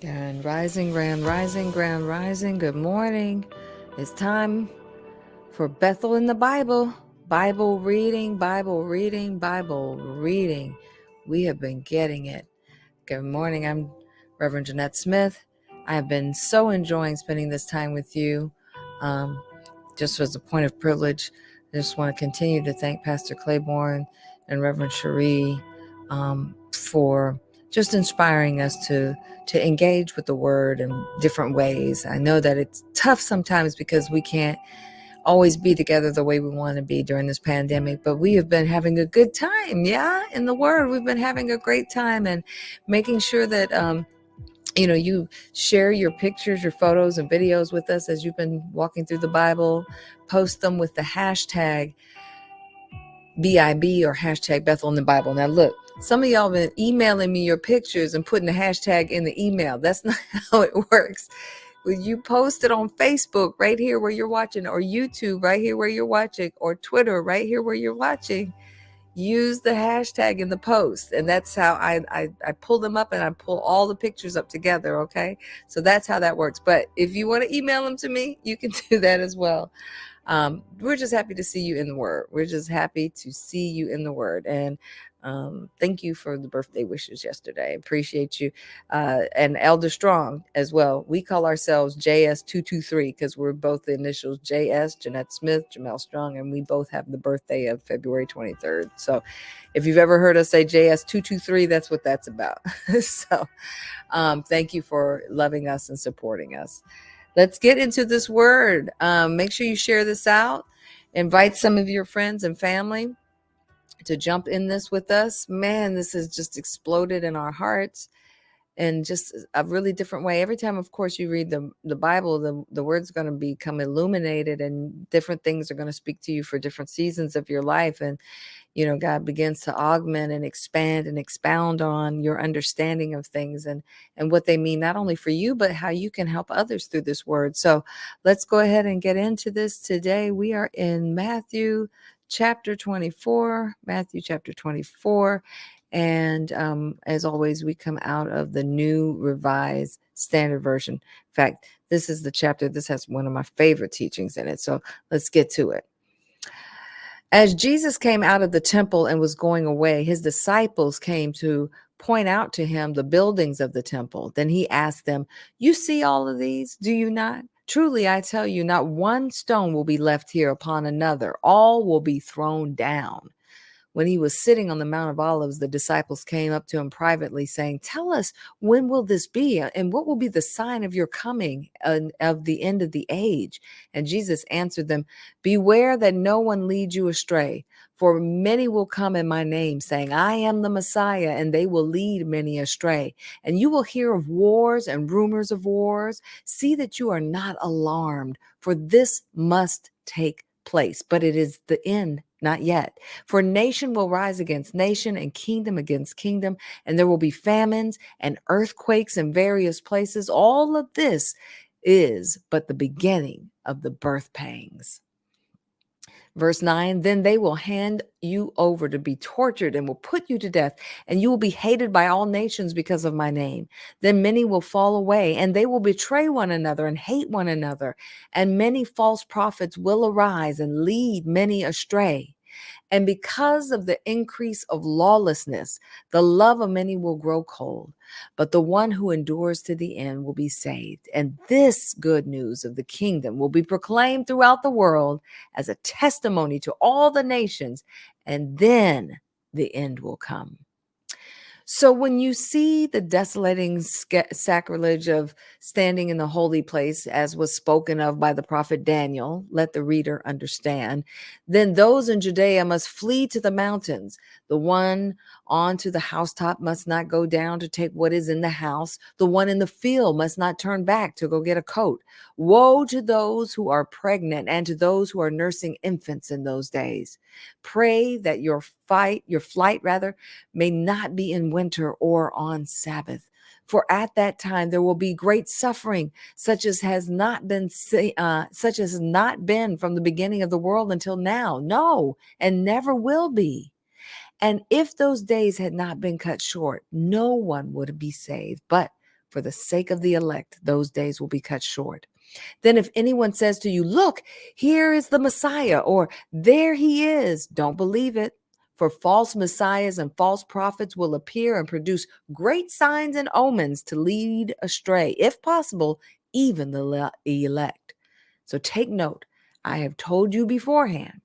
And rising, grand rising, grand rising. Good morning. It's time for Bethel in the Bible. Bible reading, Bible reading, Bible reading. We have been getting it. Good morning. I'm Reverend Janette Smith. I have been so enjoying spending this time with you. Just as a point of privilege, I just want to continue to thank Pastor Clayborn and Reverend Cherie for just inspiring us to engage with the word in different ways. I know that it's tough sometimes because we can't always be together the way we want to be during this pandemic, but we have been having a good time. Yeah, in the word, we've been having a great time and making sure that you share your pictures, your photos and videos with us as you've been walking through the Bible. Post them with the hashtag BIB or hashtag Bethel in the Bible. Now look, some of y'all been emailing me your pictures and putting the hashtag in the email. That's not how it works. When you post it on Facebook right here where you're watching, or YouTube right here where you're watching, or Twitter right here where you're watching, use the hashtag in the post. And that's how I pull them up, and I pull all the pictures up together. Okay. So that's how that works. But if you want to email them to me, you can do that as well. We're just happy to see you in the word. We're just happy to see you in the word. And thank you for the birthday wishes yesterday. Appreciate you. And Elder Strong as well. We call ourselves JS223 because we're both the initials JS, Janette Smith, Jamel Strong, and we both have the birthday of February 23rd. So if you've ever heard us say JS223, that's what that's about. So thank you for loving us and supporting us. Let's get into this word. Make sure you share this out. Invite some of your friends and family to jump in this with us. Man, this has just exploded in our hearts in just a really different way. Every time, of course, you read the Bible, the word's going to become illuminated, and different things are going to speak to you for different seasons of your life. And God begins to augment and expand and expound on your understanding of things and what they mean, not only for you, but how you can help others through this word. So let's go ahead and get into this today. We are in Matthew chapter 24. And as always, we come out of the New Revised Standard Version. In fact, this is the chapter. This has one of my favorite teachings in it. So let's get to it. As Jesus came out of the temple and was going away, his disciples came to point out to him the buildings of the temple. Then he asked them, "You see all of these, do you not? Truly, I tell you, not one stone will be left here upon another. All will be thrown down." When he was sitting on the Mount of Olives, the disciples came up to him privately, saying, "Tell us, when will this be? And what will be the sign of your coming and of the end of the age?" And Jesus answered them, "Beware that no one leads you astray. For many will come in my name, saying, 'I am the Messiah,' and they will lead many astray. And you will hear of wars and rumors of wars. See that you are not alarmed, for this must take place, but it is the end, not yet. For nation will rise against nation and kingdom against kingdom, and there will be famines and earthquakes in various places. All of this is but the beginning of the birth pangs. Verse 9, then they will hand you over to be tortured and will put you to death, and you will be hated by all nations because of my name. Then many will fall away, and they will betray one another and hate one another. And many false prophets will arise and lead many astray. And because of the increase of lawlessness, the love of many will grow cold, but the one who endures to the end will be saved. And this good news of the kingdom will be proclaimed throughout the world as a testimony to all the nations, and then the end will come. So when you see the desolating sacrilege of standing in the holy place, as was spoken of by the prophet Daniel, let the reader understand, then those in Judea must flee to the mountains. The one on to the housetop must not go down to take what is in the house. The one in the field must not turn back to go get a coat. Woe to those who are pregnant and to those who are nursing infants in those days. Pray that your flight may not be in winter or on Sabbath. For at that time there will be great suffering, such as has not been from the beginning of the world until now. No, and never will be. And if those days had not been cut short, no one would be saved. But For the sake of the elect, those days will be cut short. Then if anyone says to you, look, here is the Messiah, or there he is, don't believe it. For false messiahs and false prophets will appear and produce great signs and omens to lead astray, if possible, even the elect. So take note, I have told you beforehand.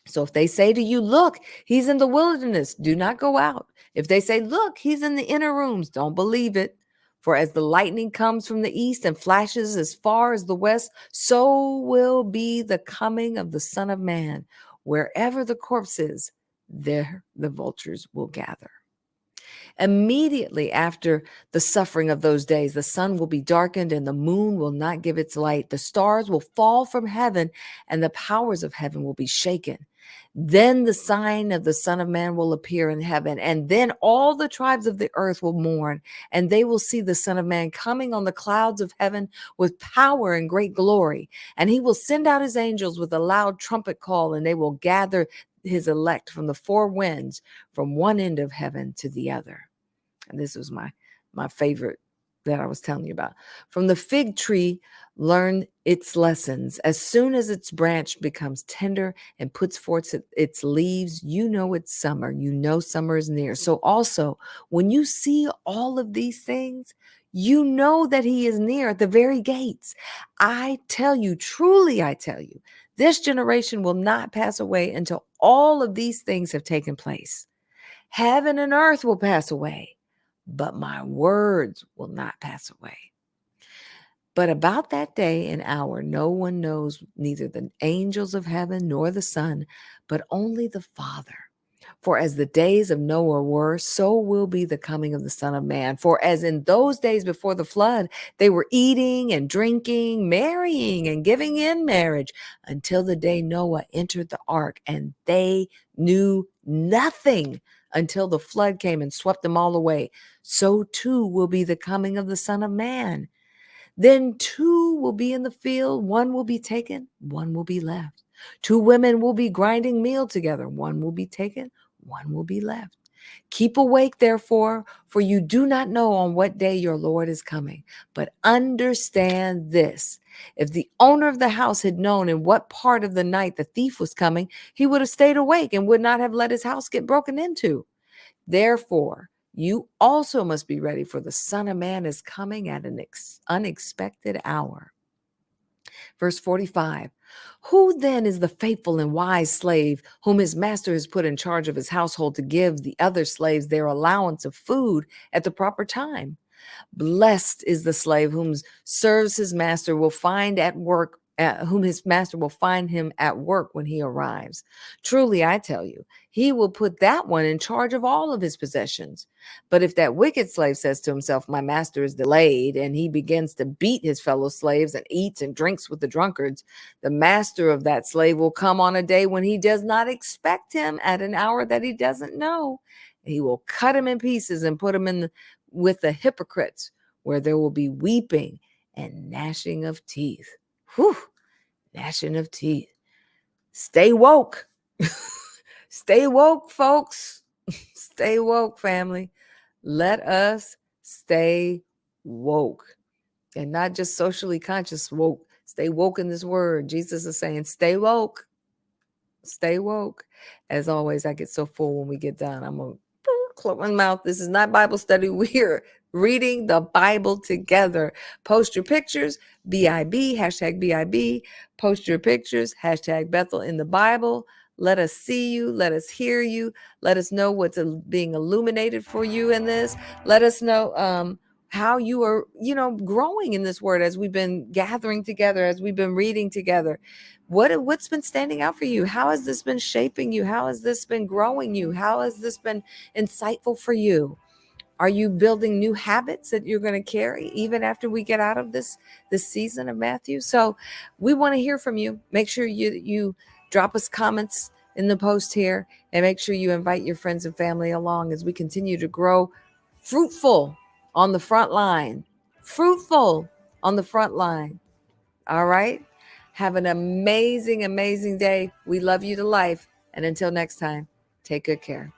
So if they say to you, look, he's in the wilderness, do not go out. If they say, look, he's in the inner rooms, don't believe it. For as the lightning comes from the east and flashes as far as the west, so will be the coming of the Son of Man. Wherever the corpse is, there the vultures will gather. Immediately after the suffering of those days, the sun will be darkened and the moon will not give its light. The stars will fall from heaven and the powers of heaven will be shaken. Then the sign of the Son of Man will appear in heaven, and then all the tribes of the earth will mourn, and they will see the Son of Man coming on the clouds of heaven with power and great glory. And he will send out his angels with a loud trumpet call, and they will gather his elect from the four winds, from one end of heaven to the other. And this was my favorite that I was telling you about. From the fig tree, learn its lessons. As soon as its branch becomes tender and puts forth its leaves, you know it's summer. You know summer is near. So also, when you see all of these things, you know that he is near at the very gates. I tell you, truly I tell you, this generation will not pass away until all of these things have taken place. Heaven and earth will pass away, but my words will not pass away. But about that day and hour, no one knows, neither the angels of heaven nor the Son, but only the Father. For as the days of Noah were, so will be the coming of the Son of Man. For as in those days before the flood, they were eating and drinking, marrying and giving in marriage until the day Noah entered the ark, and they knew nothing until the flood came and swept them all away. So too will be the coming of the Son of Man. Then two will be in the field, one will be taken, one will be left. Two women will be grinding meal together, one will be taken, one will be left. Keep awake, therefore, for you do not know on what day your Lord is coming. But understand this: if the owner of the house had known in what part of the night the thief was coming, he would have stayed awake and would not have let his house get broken into. Therefore, you also must be ready, for the Son of Man is coming at an unexpected hour. Verse 45, who then is the faithful and wise slave whom his master has put in charge of his household to give the other slaves their allowance of food at the proper time? Blessed is the slave whom serves his master will find at work, whom his master will find him at work when he arrives. Truly, I tell you, he will put that one in charge of all of his possessions. But if that wicked slave says to himself, my master is delayed, and he begins to beat his fellow slaves and eats and drinks with the drunkards, the master of that slave will come on a day when he does not expect him, at an hour that he doesn't know. He will cut him in pieces and put him with the hypocrites, where there will be weeping and gnashing of teeth. Whew, gnashing of teeth. Stay woke. Stay woke, folks. Stay woke, family. Let us stay woke, and not just socially conscious woke. Stay woke in this word. Jesus is saying, stay woke. Stay woke. As always, I get so full when we get done. I'm going to close my mouth. This is not Bible study. We're reading the Bible together. Post your pictures, BIB, hashtag BIB. Post your pictures, hashtag Bethel in the Bible. Let us see you. Let us hear you. Let us know what's being illuminated for you in this. Let us know how you are, growing in this word as we've been gathering together, as we've been reading together. What's been standing out for you? How has this been shaping you? How has this been growing you? How has this been insightful for you? Are you building new habits that you're going to carry even after we get out of this season of Matthew? So we want to hear from you. Make sure you drop us comments in the post here, and make sure you invite your friends and family along as we continue to grow fruitful on the front line. Fruitful on the front line. All right? Have an amazing, amazing day. We love you to life. And until next time, take good care.